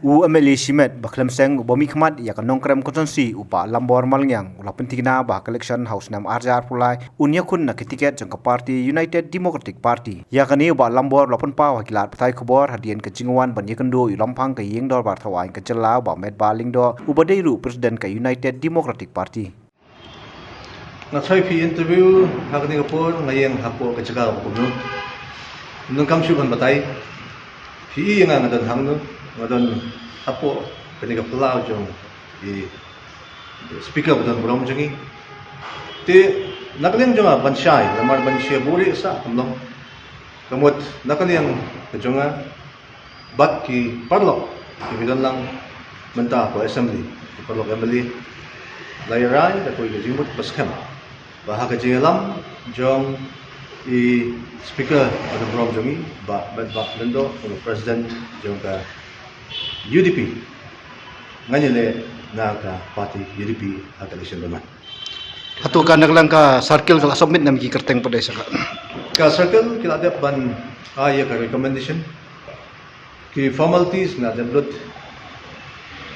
MLA Shimet baklam seng bomi khmat ya kanong krem constituency upa lambor malngyang ulapin tigna ba collection house nam arjar pulai unya kun na tiket jangka party United Democratic Party ya kani upa lambor lapun pa wakilat patai khobor hadian ke jingwan ban yakendo ilampang ke yeng dor bar thawai ke jela ba met baling do ubadei ru president ke United Democratic Party na chai pi interview hakni kapor ngayeng hapo ke jaga ko no nung kam shu ban batai pi nga ngadan hangno ngadon hapo kani ka pulau jong di speaker badan brom jongi te nakaleng jonga banshai lamar banshia buri sa kamlong kamot nakaleng jonga bat ki parlok ki bidan lang menta ko assembly ki parlok assembly layrai da ko jimut baskham bahag jingalam jong i speaker badan brom jongi ba lendo president jong ka UDP nganyele na ka party UDP election naman. Ato ka naglang ka circle ka submit na miki kerteng pada sa ka circle kila ada ban ya ka recommendation ki formalities na develop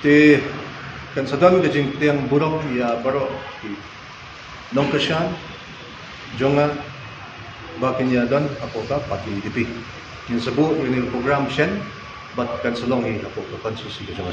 te kan sadam ka jing tiang burong ya baro ki nongkasyan jonga bakin ya don apo ka party UDP. Yung sabu yung program shen but kan salong hi apo ka konsusi ka jonga